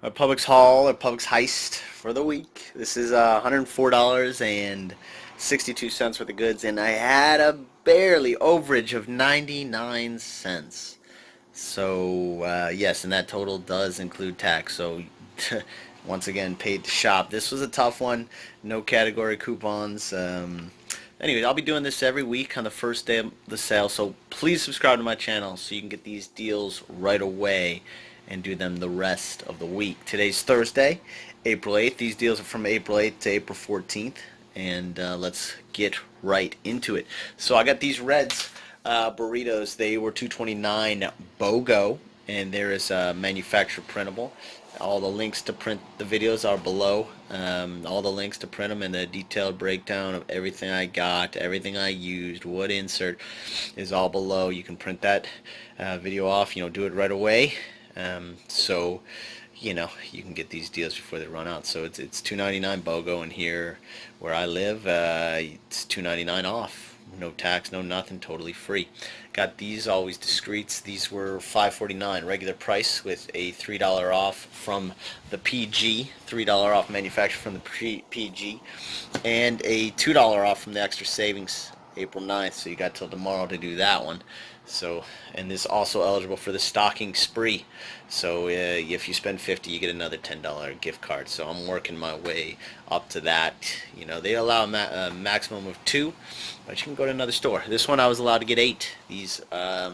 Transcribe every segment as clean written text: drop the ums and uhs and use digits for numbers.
A Publix haul or Publix heist for the week. This is $104.62 worth of goods, and I had a barely overage of 99 cents. So yes, and that total does include tax. So once again, paid to shop. This was a tough one. No category coupons. Anyway, I'll be doing this every week on the first day of the sale. So please subscribe to my channel so you can get these deals right away and do them the rest of the week. Today's Thursday, April 8th. These deals are from April 8th to April 14th. And let's get right into it. So I got these Reds burritos. They were $2.29 BOGO, and there is a manufacturer printable. All the links to print the videos are below. All the links to print them and the detailed breakdown of everything I got, everything I used, what insert is all below. You can print that video off, do it right away. So you can get these deals before they run out. So it's $2.99 BOGO, and here where I live, it's $2.99 off. No tax, no nothing, totally free. Got these always discreets. These were $5.49 regular price with a $3 off from the PG, $3 off manufacturer from the PG, and a $2 off from the extra savings April 9th. So you got till tomorrow to do that one. So, and this also eligible for the stocking spree. So if you spend $50, you get another $10 gift card. So I'm working my way up to that. They allow a maximum of 2, but you can go to another store. This one I was allowed to get 8. These are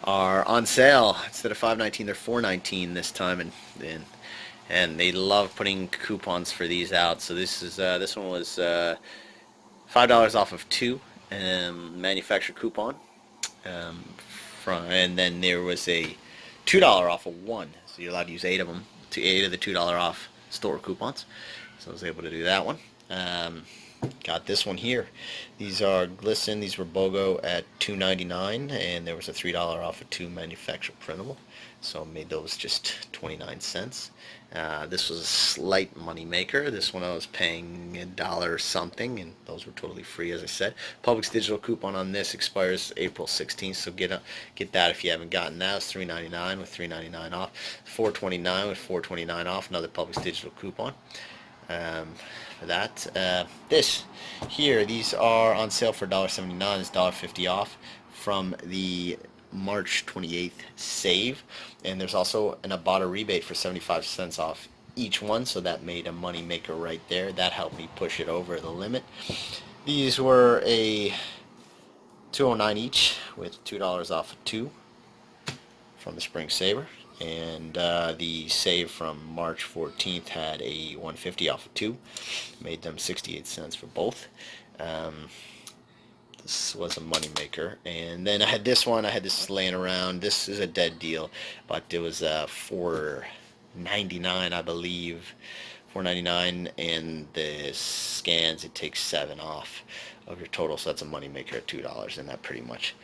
on sale. Instead of $5.19, they're $4.19 this time, and they love putting coupons for these out. So this one was $5 off of 2 manufacturer coupon. And then there was a $2 off of 1, so you're allowed to use 8 of them, 8 of the $2 off store coupons. So I was able to do that one. Got this one here. These are Glisten. These were BOGO at $2.99, and there was a $3 off of 2 manufacturer printable. So I made those just 29 cents. This was a slight money maker. This one I was paying $1 something, and those were totally free, as I said. Publix digital coupon on this expires April 16th, so get that if you haven't gotten that. It's $3.99 with $3.99 off. $4.29 with $4.29 off. Another Publix digital coupon. For that. This here, these are on sale for $1.79. It's $1.50 off from the March 28th save, and there's also an Ibotta rebate for 75 cents off each one, so that made a money maker right there. That helped me push it over the limit. These were a $2.09 each with $2 off of 2 from the Spring Saver, and the save from March 14th had a $1.50 off of 2, made them 68 cents for both. This was a money maker. And then I had this one. I had this laying around. This is a dead deal, but it was $4.99, I believe. $4.99, and the scans, it takes 7 off of your total, so that's a money maker at $2, and that pretty much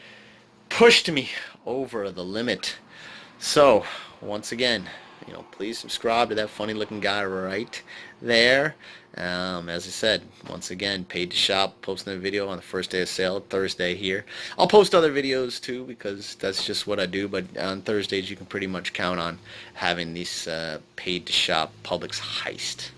pushed me over the limit. So once again, please subscribe to that funny looking guy right there. As I said, once again, paid to shop, posting a video on the first day of sale, Thursday here. I'll post other videos too, because that's just what I do, but on Thursdays you can pretty much count on having these paid to shop Publix heist.